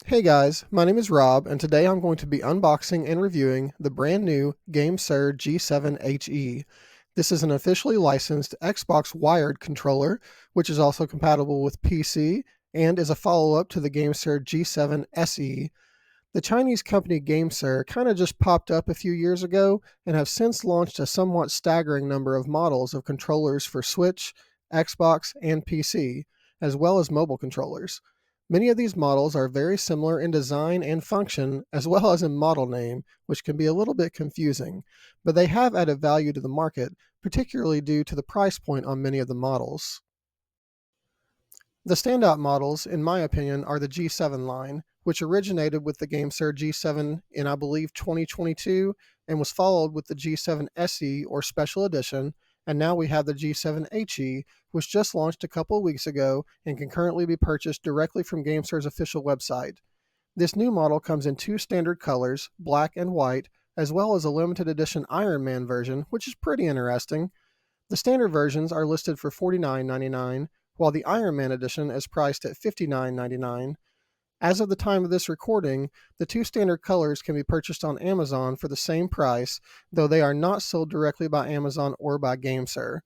Hey guys, my name is Rob, and today I'm going to be unboxing and reviewing the brand new GameSir G7 HE. This is an officially licensed Xbox wired controller, which is also compatible with PC and is a follow-up to the GameSir G7 SE. The Chinese company GameSir kind of just popped up a few years ago and have since launched a somewhat staggering number of models of controllers for Switch, Xbox, and PC, as well as mobile controllers. Many of these models are very similar in design and function, as well as in model name, which can be a little bit confusing, but they have added value to the market, particularly due to the price point on many of the models. The standout models, in my opinion, are the G7 line, which originated with the GameSir G7 in, I believe, 2022 and was followed with the G7 SE or Special Edition, and now we have the G7 HE, which just launched a couple of weeks ago and can currently be purchased directly from GameSir's official website. This new model comes in two standard colors, black and white, as well as a limited edition Iron Man version, which is pretty interesting. The standard versions are listed for $49.99, while the Iron Man edition is priced at $59.99. As of the time of this recording, the two standard colors can be purchased on Amazon for the same price, though they are not sold directly by Amazon or by GameSir.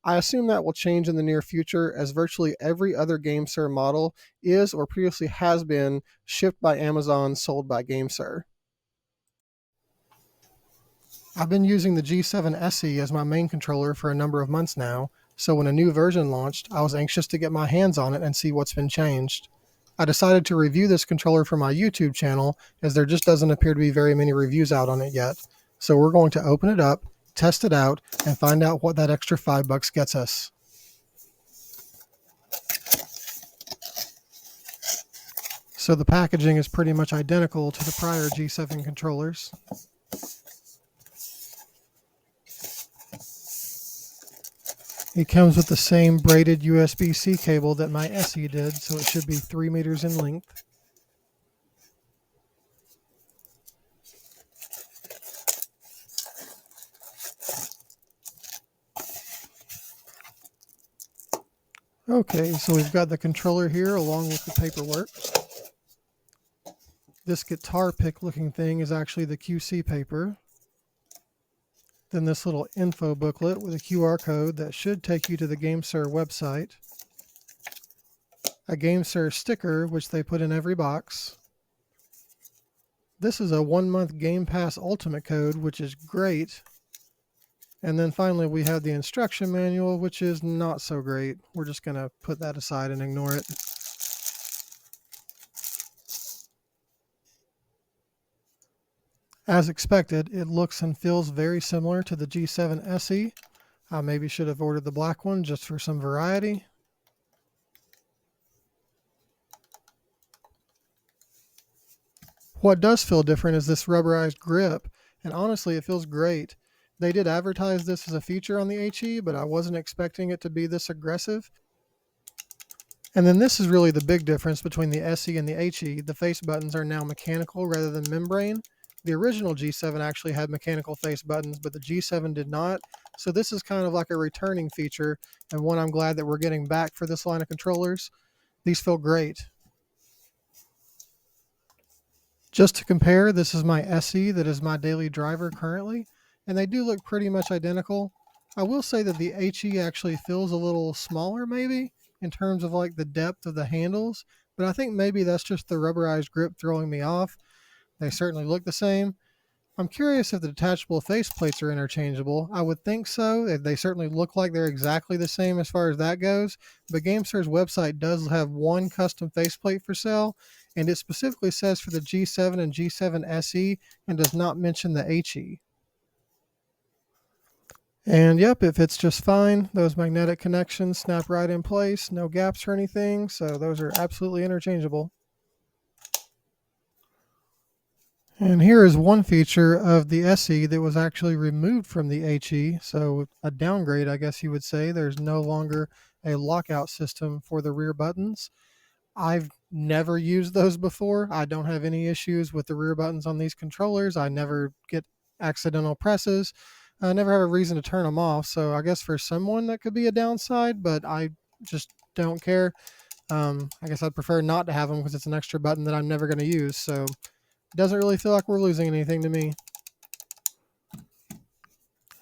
I assume that will change in the near future, as virtually every other GameSir model is or previously has been shipped by Amazon, sold by GameSir. I've been using the G7 SE as my main controller for a number of months now, so when a new version launched, I was anxious to get my hands on it and see what's been changed. I decided to review this controller for my YouTube channel, as there just doesn't appear to be very many reviews out on it yet. So we're going to open it up, test it out, and find out what that extra $5 gets us. So the packaging is pretty much identical to the prior G7 controllers. It comes with the same braided USB-C cable that my SE did, so it should be 3 meters in length. Okay, so we've got the controller here along with the paperwork. This guitar pick looking thing is actually the QC paper. Then this little info booklet with a QR code that should take you to the GameSir website. A GameSir sticker, which they put in every box. This is a 1-month Game Pass Ultimate code, which is great. And then finally we have the instruction manual, which is not so great. We're just going to put that aside and ignore it. As expected, it looks and feels very similar to the G7 SE. I maybe should have ordered the black one just for some variety. What does feel different is this rubberized grip, and honestly it feels great. They did advertise this as a feature on the HE, but I wasn't expecting it to be this aggressive. And then this is really the big difference between the SE and the HE. The face buttons are now mechanical rather than membrane. The original G7 actually had mechanical face buttons, but the G7 did not. So this is kind of like a returning feature, and one I'm glad that we're getting back for this line of controllers. These feel great. Just to compare, this is my SE that is my daily driver currently, and they do look pretty much identical. I will say that the HE actually feels a little smaller maybe in terms of like the depth of the handles, but I think maybe that's just the rubberized grip throwing me off. They certainly look the same. I'm curious if the detachable faceplates are interchangeable. I would think so. They certainly look like they're exactly the same as far as that goes. But GameSir's website does have one custom faceplate for sale, and it specifically says for the G7 and G7 SE and does not mention the HE. And yep, it fits just fine. Those magnetic connections snap right in place, no gaps or anything, so those are absolutely interchangeable. And here is one feature of the SE that was actually removed from the HE, so a downgrade, I guess you would say. There's no longer a lockout system for the rear buttons. I've never used those before. I don't have any issues with the rear buttons on these controllers. I never get accidental presses. I never have a reason to turn them off, so I guess for someone that could be a downside, but I just don't care. I guess I'd prefer not to have them because it's an extra button that I'm never going to use. So it doesn't really feel like we're losing anything to me.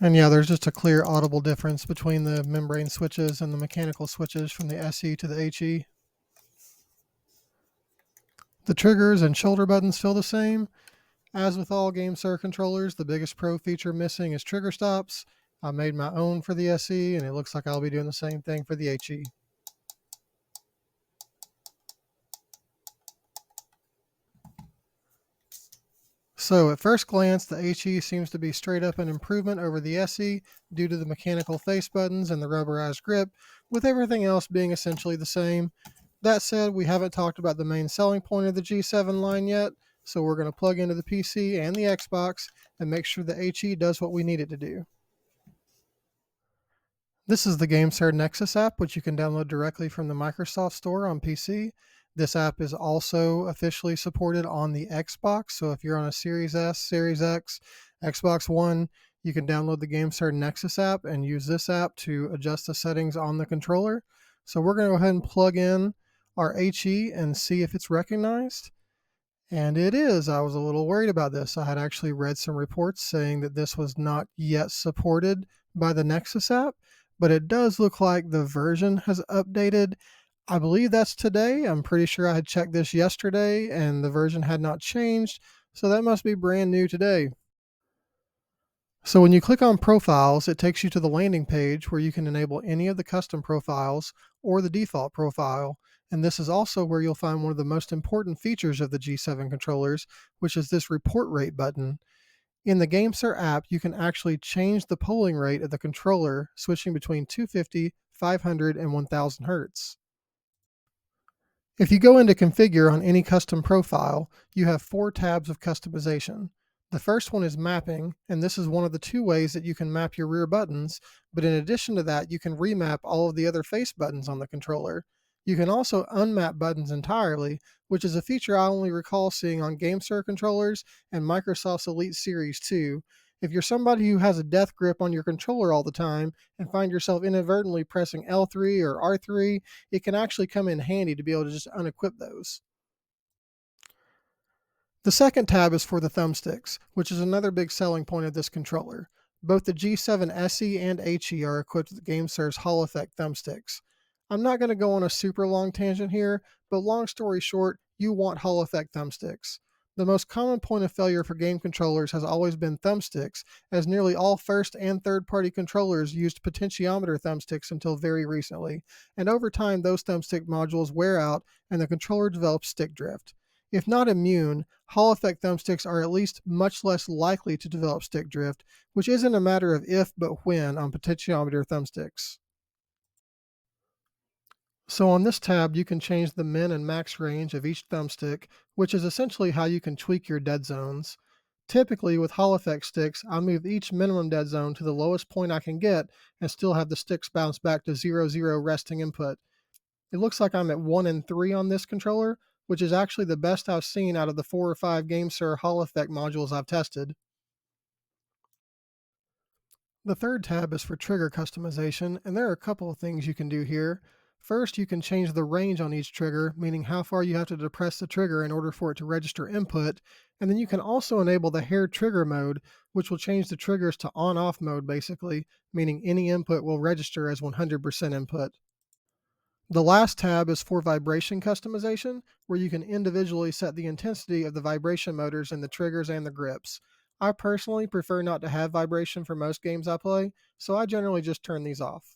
And yeah, there's just a clear audible difference between the membrane switches and the mechanical switches from the SE to the HE. The triggers and shoulder buttons feel the same. As with all GameSir controllers, the biggest pro feature missing is trigger stops. I made my own for the SE, and it looks like I'll be doing the same thing for the HE. So at first glance, the HE seems to be straight up an improvement over the SE due to the mechanical face buttons and the rubberized grip, with everything else being essentially the same. That said, we haven't talked about the main selling point of the G7 line yet, so we're going to plug into the PC and the Xbox and make sure the HE does what we need it to do. This is the GameSir Nexus app, which you can download directly from the Microsoft Store on PC. This app is also officially supported on the Xbox, so if you're on a Series S, Series X, Xbox One, you can download the GameSir Nexus app and use this app to adjust the settings on the controller. So we're going to go ahead and plug in our HE and see if it's recognized. And it is. I was a little worried about this. I had actually read some reports saying that this was not yet supported by the Nexus app, but it does look like the version has updated. I believe that's today. I'm pretty sure I had checked this yesterday and the version had not changed, so that must be brand new today. So when you click on profiles, it takes you to the landing page where you can enable any of the custom profiles or the default profile. And this is also where you'll find one of the most important features of the G7 controllers, which is this report rate button. In the GameSir app, you can actually change the polling rate of the controller, switching between 250, 500, and 1000 Hertz. If you go into configure on any custom profile, you have 4 tabs of customization. The first one is mapping, and this is one of the 2 ways that you can map your rear buttons, but in addition to that, you can remap all of the other face buttons on the controller. You can also unmap buttons entirely, which is a feature I only recall seeing on GameSir controllers and Microsoft's Elite Series 2. If you're somebody who has a death grip on your controller all the time and find yourself inadvertently pressing L3 or R3, it can actually come in handy to be able to just unequip those. The second tab is for the thumbsticks, which is another big selling point of this controller. Both the G7 SE and HE are equipped with GameSir's Hall Effect thumbsticks. I'm not going to go on a super long tangent here, but long story short, you want Hall Effect thumbsticks. The most common point of failure for game controllers has always been thumbsticks, as nearly all first and third party controllers used potentiometer thumbsticks until very recently, and over time those thumbstick modules wear out and the controller develops stick drift. If not immune, Hall Effect thumbsticks are at least much less likely to develop stick drift, which isn't a matter of if but when on potentiometer thumbsticks. So on this tab, you can change the min and max range of each thumbstick, which is essentially how you can tweak your dead zones. Typically, with Hall Effect sticks, I move each minimum dead zone to the lowest point I can get and still have the sticks bounce back to 0, 0 resting input. It looks like I'm at 1 and 3 on this controller, which is actually the best I've seen out of the 4 or 5 GameSir Hall Effect modules I've tested. The third tab is for trigger customization, and there are a couple of things you can do here. First, you can change the range on each trigger, meaning how far you have to depress the trigger in order for it to register input, and then you can also enable the hair trigger mode, which will change the triggers to on-off mode basically, meaning any input will register as 100% input. The last tab is for vibration customization, where you can individually set the intensity of the vibration motors in the triggers and the grips. I personally prefer not to have vibration for most games I play, so I generally just turn these off.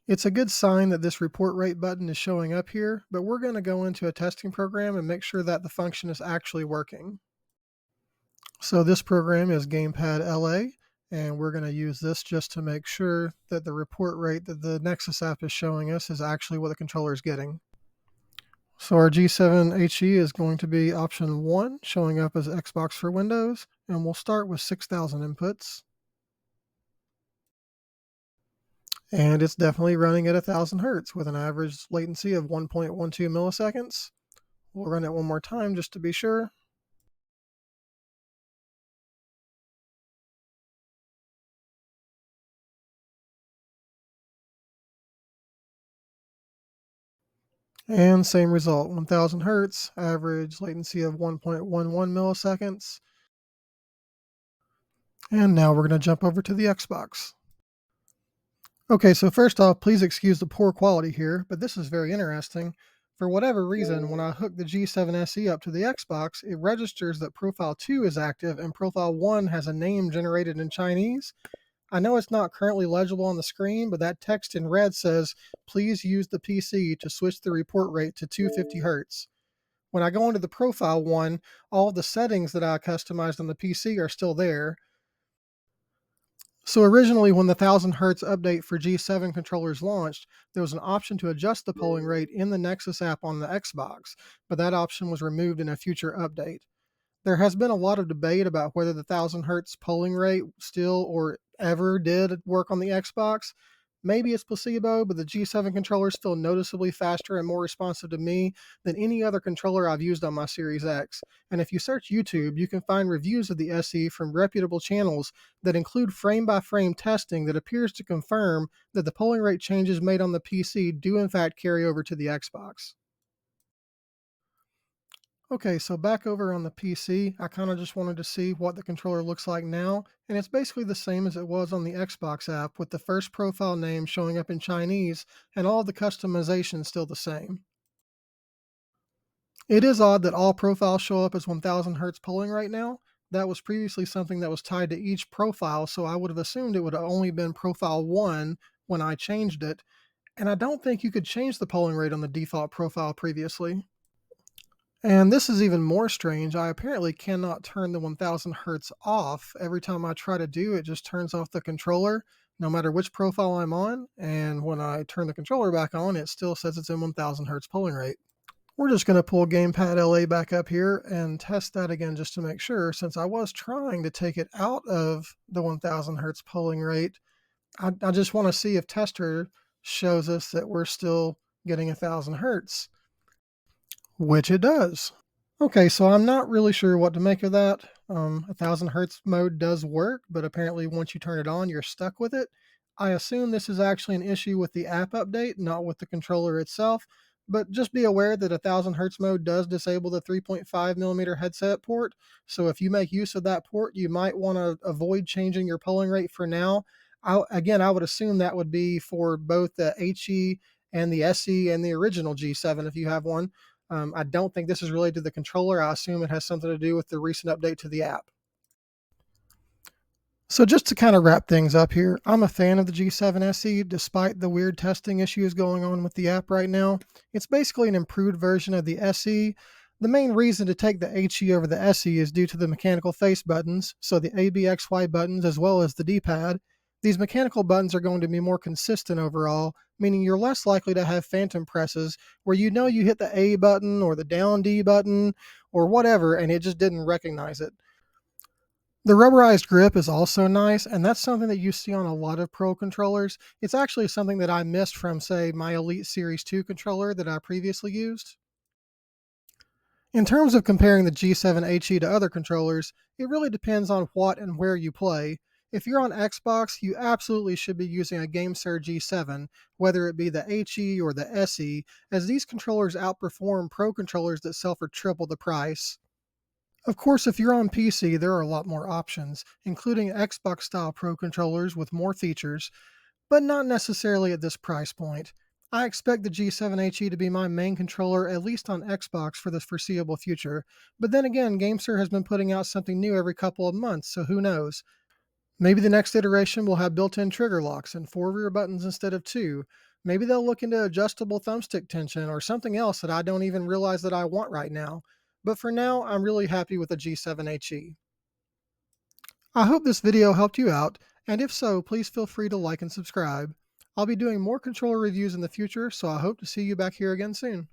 It's a good sign that this report rate button is showing up here, but we're going to go into a testing program and make sure that the function is actually working. So this program is Gamepad LA, and we're going to use this just to make sure that the report rate that the Nexus app is showing us is actually what the controller is getting. So our G7 HE is going to be option 1, showing up as Xbox for Windows, and we'll start with 6,000 inputs. And it's definitely running at 1000 Hertz with an average latency of 1.12 milliseconds. We'll run it one more time just to be sure. And same result, 1000 hertz, average latency of 1.11 milliseconds. And now we're going to jump over to the Xbox. Okay, so first off, please excuse the poor quality here, but this is very interesting. For whatever reason, when I hook the G7 SE up to the Xbox, it registers that Profile 2 is active and Profile 1 has a name generated in Chinese. I know it's not currently legible on the screen, but that text in red says, please use the PC to switch the report rate to 250 hertz. When I go into the Profile 1, all of the settings that I customized on the PC are still there. So originally, when the 1000 hertz update for G7 controllers launched, there was an option to adjust the polling rate in the Nexus app on the Xbox, but that option was removed in a future update. There has been a lot of debate about whether the 1000 hertz polling rate still or ever did work on the Xbox. Maybe it's placebo, but the G7 controllers feel noticeably faster and more responsive to me than any other controller I've used on my Series X. And if you search YouTube, you can find reviews of the SE from reputable channels that include frame by frame testing that appears to confirm that the polling rate changes made on the PC do in fact carry over to the Xbox. Okay, so back over on the PC, I kind of just wanted to see what the controller looks like now, and it's basically the same as it was on the Xbox app, with the first profile name showing up in Chinese and all the customization still the same. It is odd that all profiles show up as 1000 hertz polling right now. That was previously something that was tied to each profile, so I would have assumed it would have only been profile 1 when I changed it, and I don't think you could change the polling rate on the default profile previously. And this is even more strange. I apparently cannot turn the 1000 hertz off. Every time I try to do it, just turns off the controller, no matter which profile I'm on. And when I turn the controller back on, it still says it's in 1000 hertz polling rate. We're just going to pull Gamepad LA back up here and test that again just to make sure, since I was trying to take it out of the 1000 hertz polling rate. I just want to see if tester shows us that we're still getting 1000 hertz, which it does. Okay, so I'm not really sure what to make of that. 1000 hertz mode does work, but apparently once you turn it on, you're stuck with it. I assume this is actually an issue with the app update, not with the controller itself. But just be aware that 1000 hertz mode does disable the 3.5 millimeter headset port. So if you make use of that port, you might want to avoid changing your polling rate for now. I would assume that would be for both the HE and the SE and the original G7 if you have one. I don't think this is related to the controller. I assume it has something to do with the recent update to the app. So just to kind of wrap things up here, I'm a fan of the G7 SE despite the weird testing issues going on with the app right now. It's basically an improved version of the SE. The main reason to take the HE over the SE is due to the mechanical face buttons, so the ABXY buttons as well as the D-pad. These mechanical buttons are going to be more consistent overall, meaning you're less likely to have phantom presses where you know you hit the A button or the down D button or whatever and it just didn't recognize it. The rubberized grip is also nice, and that's something that you see on a lot of Pro controllers. It's actually something that I missed from, say, my Elite Series 2 controller that I previously used. In terms of comparing the G7 HE to other controllers, it really depends on what and where you play. If you're on Xbox, you absolutely should be using a GameSir G7, whether it be the HE or the SE, as these controllers outperform Pro controllers that sell for triple the price. Of course, if you're on PC, there are a lot more options, including Xbox style Pro controllers with more features, but not necessarily at this price point. I expect the G7 HE to be my main controller, at least on Xbox, for the foreseeable future. But then again, GameSir has been putting out something new every couple of months, so who knows? Maybe the next iteration will have built in trigger locks and 4 rear buttons instead of 2. Maybe they'll look into adjustable thumbstick tension or something else that I don't even realize that I want right now. But for now, I'm really happy with the G7 HE. I hope this video helped you out, and if so, please feel free to like and subscribe. I'll be doing more controller reviews in the future, so I hope to see you back here again soon.